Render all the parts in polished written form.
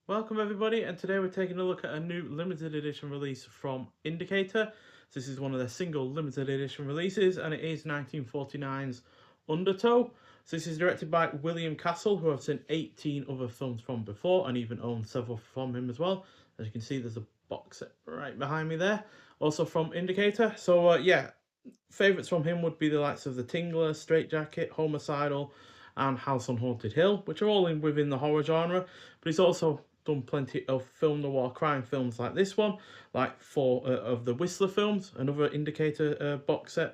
Welcome everybody, and today we're taking a look at a new limited edition release from Indicator. This is one of their single limited edition releases, and it is 1949's Undertow. So this is directed by William Castle, who I've seen 18 other films from before, and even owned several from him as well. As you can see, there's a box set right behind me there, also from Indicator. So yeah, favourites from him would be the likes of The Tingler, Straitjacket, Homicidal, and House on Haunted Hill, which are all within the horror genre. But he's also done plenty of film noir crime films like this one, like four of the Whistler films, another Indicator box set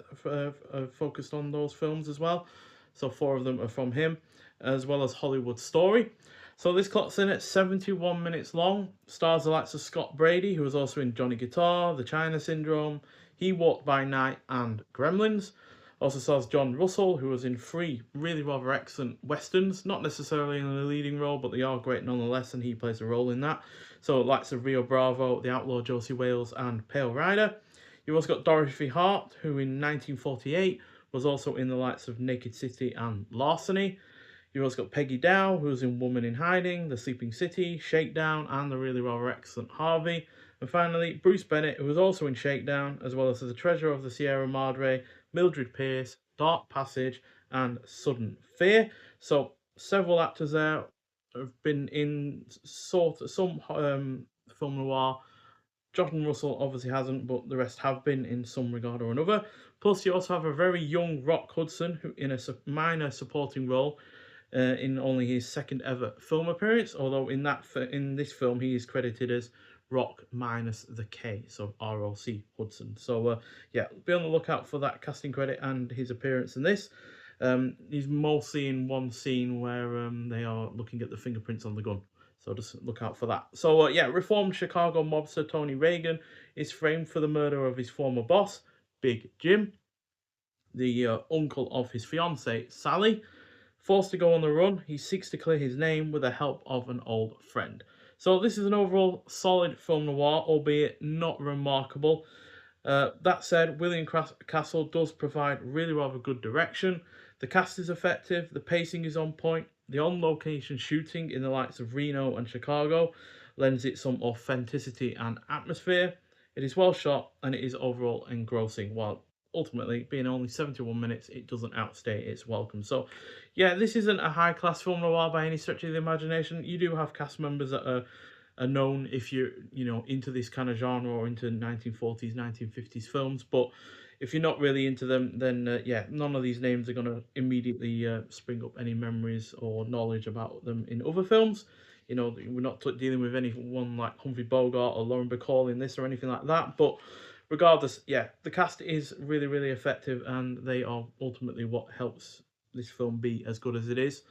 focused on those films as well. So four of them are from him, as well as Hollywood Story. So this clock's in at 71 minutes long. Stars the likes of Scott Brady, who was also in Johnny Guitar, The China Syndrome, He Walked by Night, and Gremlins. Also stars John Russell, who was in three really rather excellent westerns, not necessarily in the leading role, but they are great nonetheless, and he plays a role in that. So likes of Rio Bravo, The Outlaw Josie Wales, and Pale Rider. You've also got Dorothy Hart, who in 1948 was also in the likes of Naked City and Larceny. You've also got Peggy Dow, who was in Woman in Hiding, The Sleeping City, Shakedown, and the really rather excellent Harvey. And finally, Bruce Bennett, who was also in Shakedown, as well as the Treasure of the Sierra Madre, Mildred Pierce, Dark Passage, and Sudden Fear. So several actors there have been in some film noir. Jordan Russell obviously hasn't, but the rest have been in some regard or another. Plus, you also have a very young Rock Hudson, who in a minor supporting role in only his second ever film appearance. Although in this film he is credited as Rock minus the K, so ROC Hudson. So yeah, be on the lookout for that casting credit and his appearance in this. He's mostly in one scene where they are looking at the fingerprints on the gun. So just look out for that. So yeah, reformed Chicago mobster Tony Reagan is framed for the murder of his former boss, Big Jim, the uncle of his fiancee Sally. Forced to go on the run, he seeks to clear his name with the help of an old friend. So this is an overall solid film noir, albeit not remarkable. That said, William Castle does provide really rather good direction. The cast is effective, the pacing is on point, the on-location shooting in the likes of Reno and Chicago lends it some authenticity and atmosphere. It is well shot and it is overall engrossing, while ultimately being only 71 minutes, it doesn't outstay its welcome. So yeah, this isn't a high-class film noir by any stretch of the imagination. You do have cast members that are known if you're into this kind of genre or into 1940s 1950s films, but if you're not really into them, then yeah, none of these names are going to immediately spring up any memories or knowledge about them in other films. We're not dealing with anyone like Humphrey Bogart or Lauren Bacall in this or anything like that, but regardless, yeah, the cast is really really effective, and they are ultimately what helps this film be as good as it is.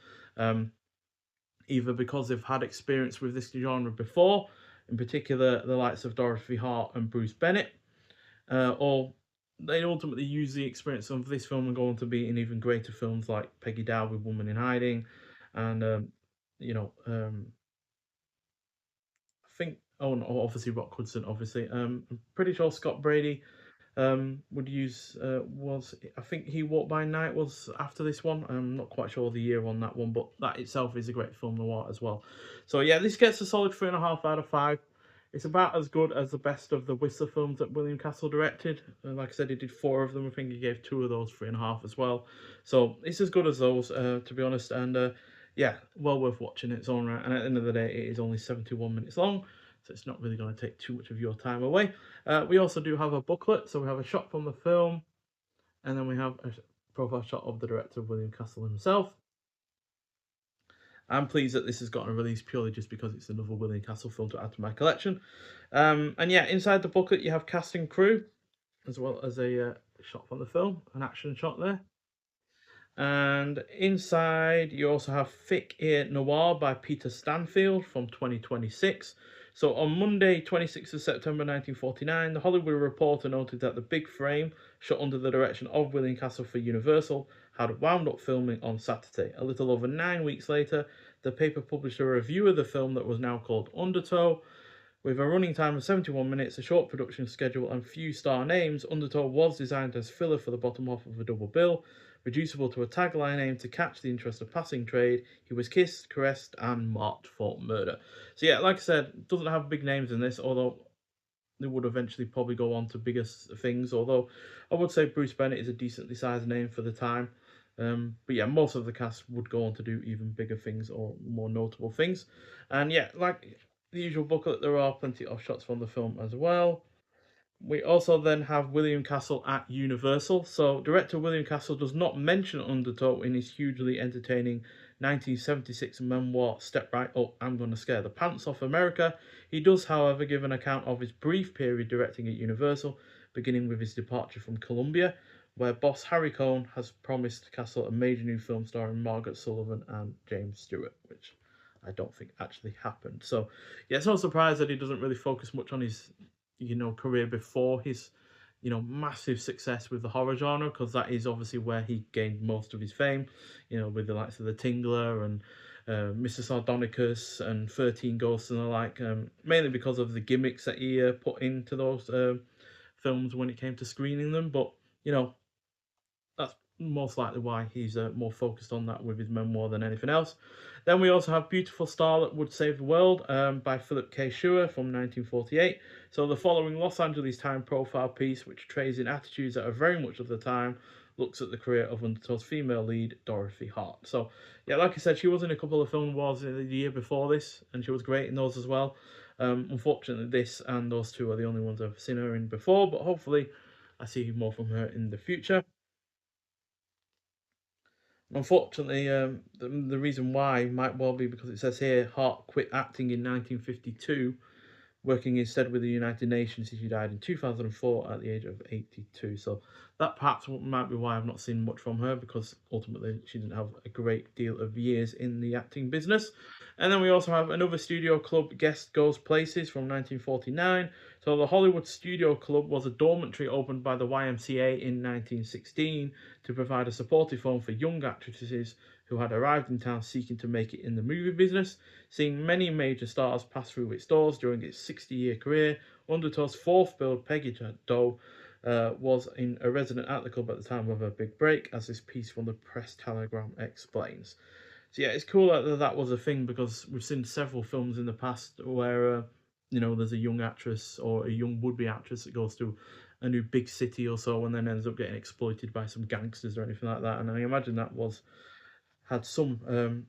Either because they've had experience with this genre before, in particular the likes of Dorothy Hart and Bruce Bennett, or they ultimately use the experience of this film and go on to be in even greater films like Peggy Dow with Woman in Hiding, and you know, I think, oh, and obviously Rock Hudson, obviously. I'm pretty sure Scott Brady would use was I think He Walked by Night was after this one. I'm not quite sure the year on that one, but that itself is a great film noir as well. So yeah, this gets a solid 3.5 out of 5. It's about as good as the best of the Whistler films that William Castle directed. Like I said, he did four of them. I think he gave two of those 3.5 as well. So it's as good as those, to be honest. And yeah, well worth watching in its own right. And at the end of the day, it is only 71 minutes long, so it's not really going to take too much of your time away. We also do have a booklet, so we have a shot from the film, and then we have a profile shot of the director, William Castle himself. I'm pleased that this has gotten a release purely just because it's another William Castle film to add to my collection. And yeah, inside the booklet you have cast and crew, as well as a shot from the film, an action shot there. And inside you also have Thick Ear Noir by Peter Stanfield from 2026. So on Monday, 26th of September 1949, the Hollywood Reporter noted that the big frame, shot under the direction of William Castle for Universal, had wound up filming on Saturday. A little over 9 weeks later, the paper published a review of the film that was now called Undertow. With a running time of 71 minutes, a short production schedule, and few star names, Undertow was designed as filler for the bottom half of a double bill, reducible to a tagline aimed to catch the interest of passing trade. He was kissed, caressed, and marked for murder. So yeah, like I said, doesn't have big names in this, although they would eventually probably go on to bigger things. Although I would say Bruce Bennett is a decently sized name for the time. But yeah, most of the cast would go on to do even bigger things or more notable things. And yeah, like the usual booklet, there are plenty of shots from the film as well. We also then have William Castle at Universal. So director William Castle does not mention Undertow in his hugely entertaining 1976 memoir Step Right Up, I'm Gonna Scare the Pants Off America. He does, however, give an account of his brief period directing at Universal, beginning with his departure from Columbia, where boss Harry Cohn has promised Castle a major new film starring Margaret Sullivan and James Stewart, which I don't think actually happened. So yeah, it's no surprise that he doesn't really focus much on his career before his massive success with the horror genre, because that is obviously where he gained most of his fame, with the likes of The Tingler and Mr. Sardonicus and 13 Ghosts and the like, mainly because of the gimmicks that he put into those films when it came to screening them. But that's most likely why he's more focused on that with his memoir than anything else. Then we also have Beautiful Starlet Would Save the World by Philip K. Schur from 1948. So the following Los Angeles Times profile piece, which trades in attitudes that are very much of the time, looks at the career of Undertow's female lead, Dorothy Hart. So yeah, like I said, she was in a couple of film awards the year before this, and she was great in those as well. Unfortunately, this and those two are the only ones I've seen her in before, but hopefully I see more from her in the future. Unfortunately, the reason why might well be because it says here Hart quit acting in 1952, working instead with the United Nations. She died in 2004 at the age of 82. So that perhaps might be why I've not seen much from her, because ultimately she didn't have a great deal of years in the acting business. And then we also have Another Studio Club Guest Goes Places from 1949. So the Hollywood Studio Club was a dormitory opened by the YMCA in 1916 to provide a supportive home for young actresses who had arrived in town seeking to make it in the movie business. Seeing many major stars pass through its doors during its 60-year career, Undertow's fourth build, Peggy Doe, was a resident at the club at the time of her big break, as this piece from the Press Telegram explains. So yeah, it's cool that that was a thing, because we've seen several films in the past where there's a young actress or a young would-be actress that goes to a new big city or so, and then ends up getting exploited by some gangsters or anything like that. And I imagine that had some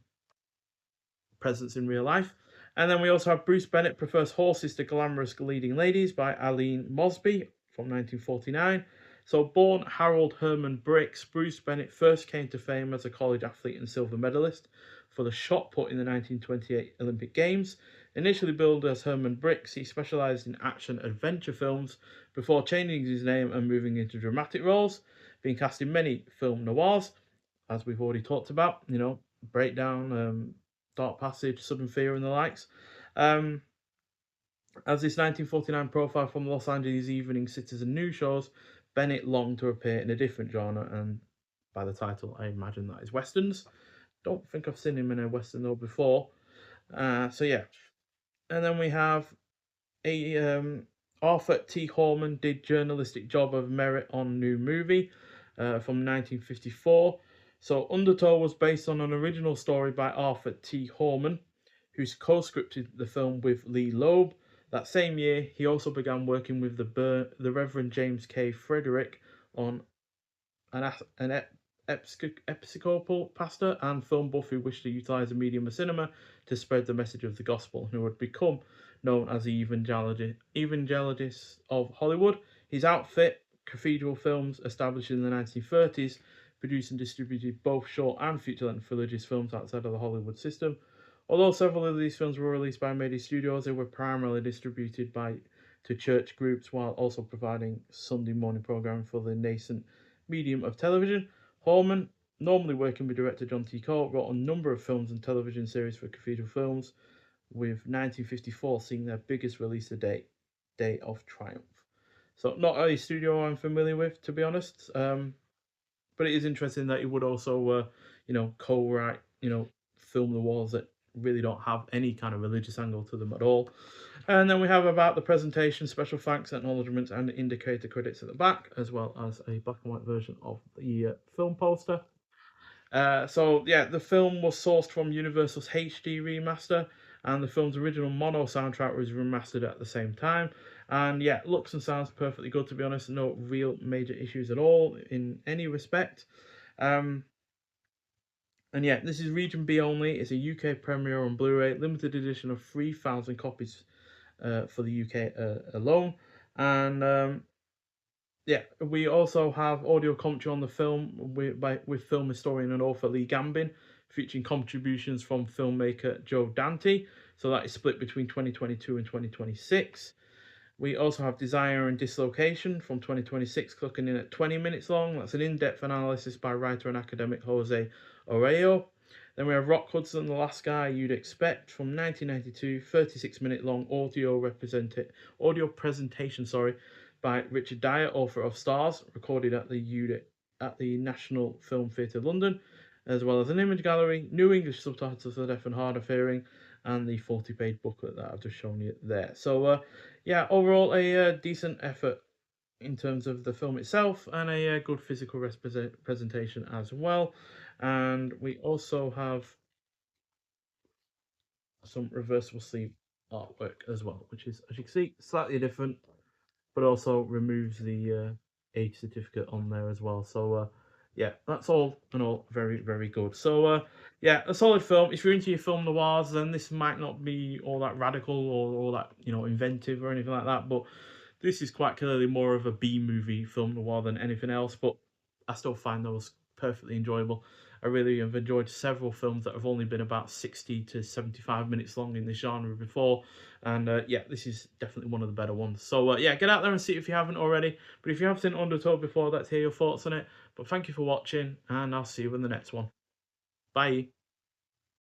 presence in real life. And then we also have Bruce Bennett Prefers Horses to Glamorous Leading Ladies by Aline Mosby from 1949. So born Harold Herman Briggs, Bruce Bennett first came to fame as a college athlete and silver medalist for the shot put in the 1928 Olympic Games. Initially billed as Herman Briggs, he specialised in action adventure films before changing his name and moving into dramatic roles, being cast in many film noirs, as we've already talked about, Breakdown, Dark Passage, Sudden Fear, and the likes. As this 1949 profile from Los Angeles Evening Citizen News shows, Bennett longed to appear in a different genre, and by the title, I imagine that is westerns. Don't think I've seen him in a western though before. So yeah, and then we have a Arthur T. Horman did journalistic job of merit on new movie from 1954. So Undertow was based on an original story by Arthur T. Horman, who's co-scripted the film with Lee Loeb. That same year, he also began working with the Reverend James K. Frederick on an Episcopal pastor and film buff who wished to utilize the medium of cinema to spread the message of the gospel, who would become known as the evangelists of Hollywood. His outfit, Cathedral Films, established in the 1930s, produced and distributed both short and feature-length religious films outside of the Hollywood system. Although several of these films were released by Mayday Studios, they were primarily distributed to church groups, while also providing Sunday morning programming for the nascent medium of television. Horman, normally working with director John T. Cole, wrote a number of films and television series for Cathedral Films, with 1954 seeing their biggest release to date, Day of Triumph. So not a studio I'm familiar with, to be honest, but it is interesting that he would also, co-write, film the wars that really don't have any kind of religious angle to them at all. And then we have about the presentation, special thanks, acknowledgements, and indicator credits at the back, as well as a black and white version of the film poster. So yeah, the film was sourced from Universal's HD remaster, and the film's original mono soundtrack was remastered at the same time. And yeah, looks and sounds perfectly good, to be honest. No real major issues at all in any respect. Um, and yeah, this is region B only. It's a UK premiere on Blu-ray, limited edition of 3,000 copies for the UK alone. And yeah, we also have audio commentary on the film with film historian and author Lee Gambin, featuring contributions from filmmaker Joe Dante. So that is split between 2022 and 2026. We also have Desire and Dislocation from 2026, clocking in at 20 minutes long. That's an in-depth analysis by writer and academic Jose Oreo. Then we have Rock Hudson, The Last Guy You'd Expect from 1992, 36-minute long audio presentation, by Richard Dyer, author of Stars, recorded at the National Film Theatre London, as well as an image gallery, new English subtitles for deaf and hard of hearing, and the 40-page booklet that I've just shown you there. So yeah, overall a decent effort in terms of the film itself, and a good physical presentation as well. And we also have some reversible sleeve artwork as well, which is, as you can see, slightly different, but also removes the age certificate on there as well. So yeah, that's all in all very, very good. So yeah, a solid film. If you're into your film noirs, then this might not be all that radical or all that, you know, inventive or anything like that, but this is quite clearly more of a B movie film noir than anything else, but I still find those perfectly enjoyable. I really have enjoyed several films that have only been about 60 to 75 minutes long in this genre before, and yeah, this is definitely one of the better ones. So yeah, get out there and see it if you haven't already. But if you have seen Undertow before, let's hear your thoughts on it. But thank you for watching, and I'll see you in the next one. Bye.